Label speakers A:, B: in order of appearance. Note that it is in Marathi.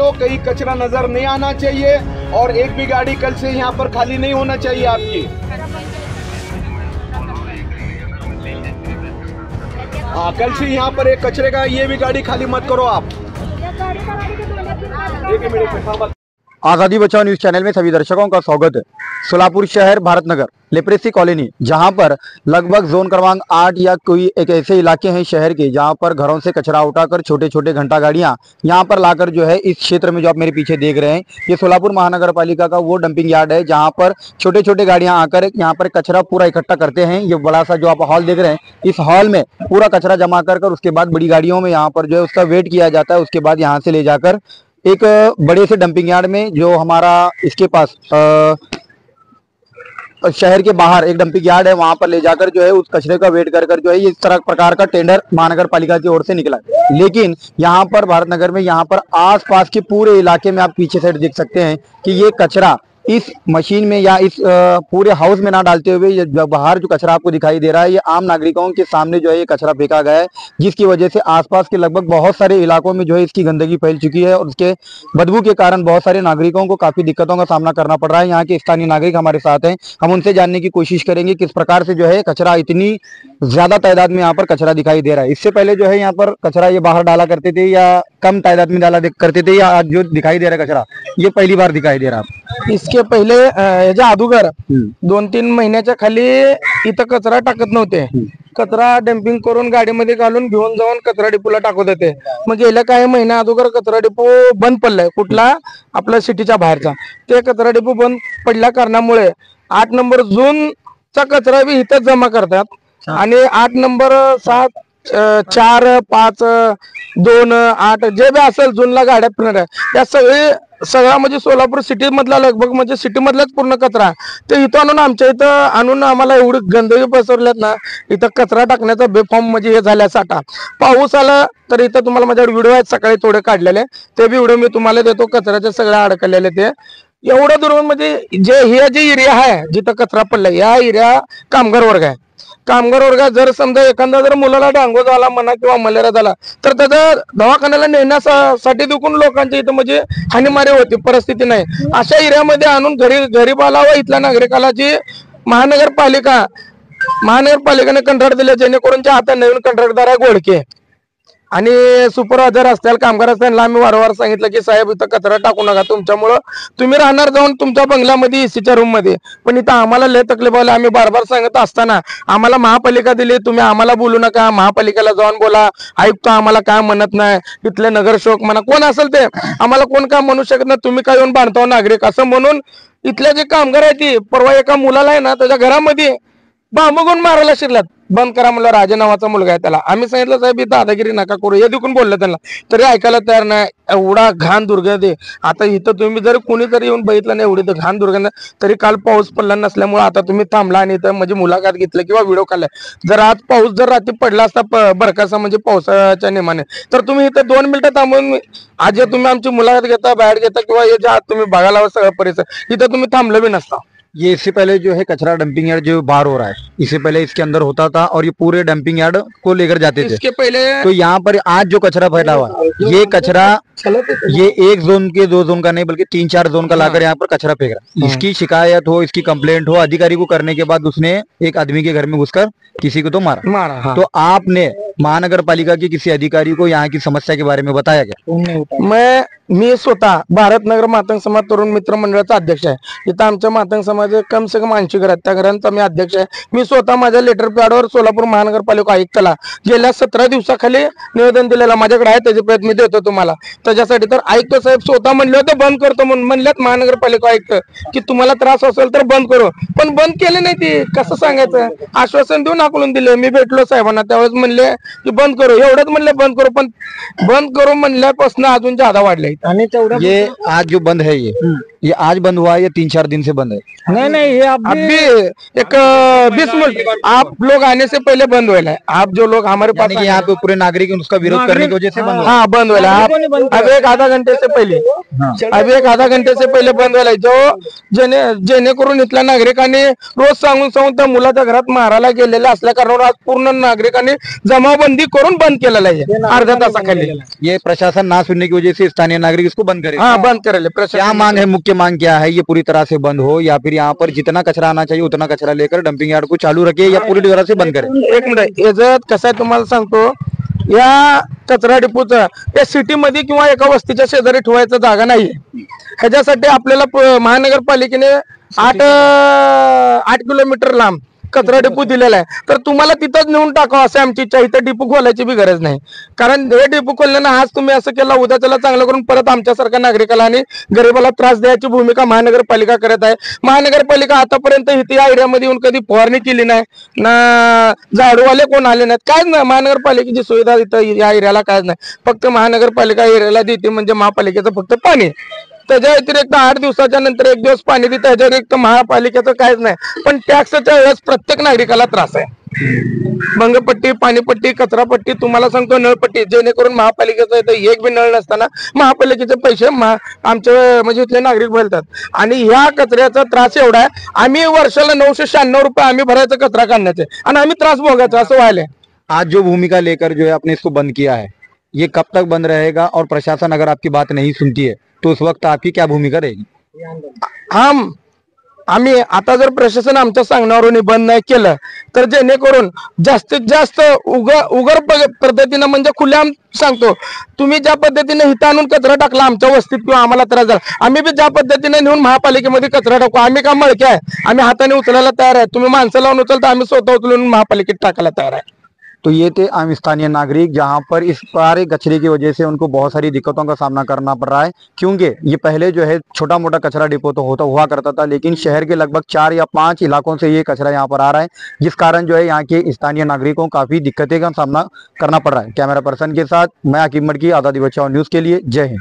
A: लो, कहीं कचरा नजर नहीं आना चाहिए और एक भी गाड़ी कल से यहाँ पर खाली नहीं होना चाहिए आपकी। हाँ, कल से यहाँ पर एक कचरे का ये भी गाड़ी खाली मत करो आप। एक मिनट।
B: आज़ादी बचाओ न्यूज चैनल में सभी दर्शकों का स्वागत है। सोलापुर शहर भारत नगर लेप्रेसी कॉलोनी, जहां पर लगभग जोन क्रमांक 8 या कोई एक ऐसे इलाके हैं शहर के जहां पर घरों से कचरा उठाकर छोटे छोटे घंटा गाड़ियां यहां पर लाकर जो है इस क्षेत्र में जो आप मेरे पीछे देख रहे हैं, ये सोलापुर महानगर पालिका का वो डंपिंग यार्ड है जहां पर छोटे छोटे गाड़ियां आकर यहां पर कचरा पूरा इकट्ठा करते हैं। ये बड़ा सा जो आप हॉल देख रहे हैं, इस हॉल में पूरा कचरा जमा कर उसके बाद बड़ी गाड़ियों में यहाँ पर जो है उसका वेट किया जाता है। उसके बाद यहाँ से ले जाकर एक बड़े से डंपिंग यार्ड में, जो हमारा इसके पास शहर के बाहर एक डंपिंग यार्ड है, वहां पर ले जाकर जो है उस कचरे का वेट कर जो है इस तरह प्रकार का टेंडर महानगर पालिका की ओर से निकला। लेकिन यहाँ पर भारत नगर में यहाँ पर आसपास के पूरे इलाके में आप पीछे साइड देख सकते हैं कि ये कचरा इस मशीन में या इस पूरे हाउस में ना डालते हुए बाहर जो कचरा आपको दिखाई दे रहा है, ये आम नागरिकों के सामने जो है ये कचरा फेंका गया है, जिसकी वजह से आसपास के लगभग बहुत सारे इलाकों में जो है इसकी गंदगी फैल चुकी है और उसके बदबू के कारण बहुत सारे नागरिकों को काफी दिक्कतों का सामना करना पड़ रहा है। यहाँ के स्थानीय नागरिक हमारे साथ हैं, हम उनसे जानने की कोशिश करेंगे किस प्रकार से जो है कचरा इतनी ज्यादा तादाद में यहाँ पर कचरा दिखाई दे रहा है। इससे पहले जो है यहाँ पर कचरा ये बाहर डाला करते थे या कम तादाद में डाला करते थे, या आज जो दिखाई दे रहा है कचरा ये पहली बार दिखाई दे रहा है?
C: इसके पहिले याच्या अगोदर 2-3 महिन्याच्या खाली इथं कचरा टाकत नव्हते। कचरा डंपिंग करून गाडीमध्ये घालून घेऊन जाऊन कचरा डिपोला टाकत होते। मग गेल्या काही महिन्या अगोदर कचरा डिपो बंद पडलाय, कुठला आपल्या सिटीच्या बाहेरचा। ते कचरा डिपो बंद पडल्या कारणामुळे 8 नंबर झोनचा कचरा बी इथं जमा करतात आणि 8 नंबर 7 4 5 2 8 जे बी असेल झोनला गाड्या फिरणार आहे, या सगळा म्हणजे सोलापूर सिटी मधला लगभग म्हणजे सिटी मधलाच पूर्ण कचरा ते इथं आणून आमच्या इथं आणून आम्हाला एवढी गंदगी पसरल्यात ना, इथं कचरा टाकण्याचा बेफॉर्म म्हणजे हे झाल्या साठा। पाऊस आला तर इथं तुम्हाला माझ्याकडे व्हिडिओ आहेत सकाळी थोडे काढलेले, ते बी व्हिडिओ मी तुम्हाला देतो। कचऱ्याचे सगळ्या अडकलेले ते एवढं दुर्गम म्हणजे जे एरिया आहे जिथं कचरा पडलाय, या एरिया कामगार वर्ग आहे। कामगार वर्ग जर समजा एखादा जर मुलाला डांगो झाला म्हणा किंवा मलेरिया झाला तर त्याचा दवाखान्याला नेण्यासाठी देखून लोकांच्या इथं म्हणजे हानीमारी होती, परिस्थिती नाही। अशा एरियामध्ये आणून गरीबाला व इथल्या नागरिकाला जी महानगरपालिकेने कंत्राट दिले, जेणेकरून आता नवीन कंत्राटदार आहे गोडके आणि सुपरवायझर असतील, कामगार असतील, आम्ही वारंवार सांगितलं की साहेब इथं कचरा टाकू नका, तुमच्यामुळं तुम्ही राहणार जाऊन तुमच्या बंगल्यामध्ये एसीच्या रूम मध्ये, पण इथं आम्हाला लय तकलीफ आली। आम्ही बार सांगत असताना आम्हाला महापालिका दिली, तुम्ही आम्हाला बोलू नका, महापालिकेला जाऊन बोला, आयुक्त आम्हाला काय म्हणत नाही, इथले नगरसेवक म्हणा कोण असेल ते आम्हाला कोण काय म्हणू शकत नाही, तुम्ही काय येऊन बांधताव नागरिक असं म्हणून इथले जे कामगार आहेत ती परवा एका मुलाला आहे ना त्याच्या घरामध्ये बांबून मारायला शिरल्यात। बंद करा म्हणलं, राजा नावाचा मुलगा आहे त्याला। आम्ही सांगितलं साहेब इथं दादागिरी नका करू, हे देखून बोललं त्यांना, तरी ऐकायला तयार नाही। एवढा घाण दुर्गंध आहे। आता इथं तुम्ही जर कोणीतरी येऊन बघितलं नाही एवढी तर घाण दुर्गंध, तरी काल पाऊस पडला नसल्यामुळे आता तुम्ही थांबला आणि इथं म्हणजे मुलाखत घेतलं किंवा व्हिडिओ काढलाय। जर आज पाऊस जर रात्री पडला असता बरकासा म्हणजे पावसाच्या नेमाने, तर तुम्ही इथं 2 मिनिटं थांबून आज तुम्ही आमची मुलाखत घेता, बाहेर घेता किंवा हे जे तुम्ही बघायला सगळं परिसर, इथं तुम्ही थांबलं बी नसता।
B: ये इससे पहले जो है कचरा डंपिंग यार्ड जो बाहर हो रहा है, इससे पहले इसके अंदर होता था और ये पूरे डंपिंग यार्ड को लेकर जाते थे।
C: इसके पहले
B: तो यहाँ पर आज जो कचरा फैला हुआ है, ये कचरा ये 1 जोन के 2 जोन का नहीं बल्कि 3-4 जोन का लाकर यहाँ पर कचरा फेंक रहा है। इसकी शिकायत हो, इसकी कंप्लेंट हो अधिकारी को करने के बाद उसने एक आदमी के घर में घुसकर किसी को तो मारा।
C: हाँ।
B: तो आपने महानगर पालिका के किसी अधिकारी को यहाँ की समस्या के बारे में बताया क्या?
C: मी स्वतः भारत नगर मातंग समाज तरुण मित्र मंडळाचा अध्यक्ष आहे। इथं आमच्या मातंग समाज कम से कम 80 घर आहेत, त्या घरांचा मी अध्यक्ष आहे। मी स्वतः माझ्या लेटर पॅडवर सोलापूर महानगरपालिका आयुक्ताला गेल्या 17 दिवसाखाली निवेदन दिलेलं माझ्याकडे आहे, त्याचे प्रयत्न मी देतो तुम्हाला त्याच्यासाठी। तर आयुक्त साहेब स्वतः म्हणले होते बंद करतो म्हणून, म्हणल्यात महानगरपालिका आयुक्त की तुम्हाला त्रास असेल तर बंद करू, पण बंद केले नाही। ते कसं सांगायचं, आश्वासन देऊन आकलून दिले। मी भेटलो साहेबांना त्यावेळेस म्हणले की बंद करू, एवढंच म्हणले बंद करू, पण बंद करू म्हणल्यापासून अजून जादा वाढले।
B: ये आज जो बंद है ये आज बंद हुआ है या 3-4 दिन से बंद है?
C: नहीं ये अभी एक 20 मिनट आप लोग आने से पहले बंद हुआ है। आप जो लोग हमारे पास
B: यानी कि यहाँ पे पूरे नागरिक उसका विरोध करने की वजह से बंद हुआ?
C: हाँ बंद हुआ है। अभी एक आधा घंटे से पहिले अभी एक आधा घंटे से पहिले बंद व्हायला जो जेणेकरून इथल्या नागरिकांनी रोज सांगून त्या मुलाच्या घरात मारायला गेलेले असल्या कारणावर आज पूर्ण नागरिकांनी जमावबंदी करून बंद केलेला आहे अर्ध्या तासाखाली।
B: ये प्रशासन ना सुनने की वजह से स्थानीय नागरिक इसको बंद करे।
C: हाँ बंद करेले।
B: क्या मांग है, मुख्य मांग क्या है? ये पूरी तरह से बंद हो या फिर यहाँ पर जितना कचरा आना चाहिए उतना कचरा लेकर डंपिंग यार्ड को चालू रखे या पूरी तरह से बंद करे?
C: एक मिनिट, याच्यात कसं आहे तुम्हाला सांगतो, या कचरा डिपोचा या सिटी मध्ये किंवा एका वस्तीच्या शेजारी ठेवायचा जागा नाहीये। ह्याच्यासाठी आपल्याला महानगरपालिकेने 8 किलोमीटर लांब कचरा डिपो दिलेला आहे, तर तुम्हाला तिथंच नेऊन टाकावं असं आमची इच्छा। इथं डिपो खोलायची बी गरज नाही, कारण हे डिपो खोलल्यानं आज तुम्ही असं केलं, उद्या त्याला चांगलं करून परत आमच्यासारख्या नागरिकाला आणि गरिबाला त्रास द्यायची भूमिका महानगरपालिका करत आहे। महानगरपालिका आतापर्यंत इथे या एरियामध्ये येऊन कधी फवारणी केली नाही ना, झाडूवाले कोण आले नाहीत, कायच नाही। महानगरपालिकेची सुविधा इथं या एरियाला कायच नाही, फक्त महानगरपालिका एरियाला देते म्हणजे महापालिकेचं फक्त पाणी। त्याच्या व्यतिरिक्त 8 दिवसाच्या नंतर 1 दिवस पाणी देतं, त्याच्या व्यतिरिक्त महापालिकेचं काहीच नाही। पण टॅक्सच्या वेळेस प्रत्येक नागरिकाला त्रास आहे। भंगपट्टी, पाणीपट्टी, कचरापट्टी, तुम्हाला सांगतो नळपट्टी, जेणेकरून महापालिकेचं इथं एक बी नळ नसताना महापालिकेचे पैसे आमचे म्हणजे इथले नागरिक भरतात। आणि ह्या कचऱ्याचा त्रास एवढा आहे, आम्ही वर्षाला 996 रुपये आम्ही भरायचा कचरा काढण्याचे आणि आम्ही त्रास भोगायचा असं व्हायला।
B: आज जो भूमिका लेकर जो है आपने इसको बंद किया है, ये कब तक बंद रहेगा? और प्रशासन अगर आपकी बात नहीं सुनती है तो उस वक्त आपकी क्या भूमिका रहेगी?
C: आम्ही आता जर प्रशासन आमच्या सांगण्यावरून बंद नाही केलं तर जेणेकरून जास्तीत जास्त उघड पद्धतीनं म्हणजे खुल्याम सांगतो, तुम्ही ज्या पद्धतीने हिता आणून कचरा टाकला आमच्या वस्तीत किंवा आम्हाला त्रास झाला, आम्ही बी ज्या पद्धतीने नेऊन महापालिकेमध्ये कचरा टाकू। आम्ही का मळके आहे, आम्ही हाताने उचलायला तयार आहे। तुम्ही माणसं लावून उचलता, आम्ही स्वतः उचलून महापालिकेत टाकायला तयार आहे।
B: तो ये थे आम स्थानीय नागरिक, जहां पर इस सारे कचरे की वजह से उनको बहुत सारी दिक्कतों का सामना करना पड़ रहा है, क्योंकि ये पहले जो है छोटा मोटा कचरा डिपो तो हुआ करता था, लेकिन शहर के लगभग 4 या 5 इलाकों से ये कचरा यहाँ पर आ रहा है, जिस कारण जो है यहाँ के स्थानीय नागरिकों को काफी दिक्कतें का सामना करना पड़ रहा है। कैमरा पर्सन के साथ मैं आकिब मटकी, आजादी बचाओ न्यूज के लिए, जय हिंद।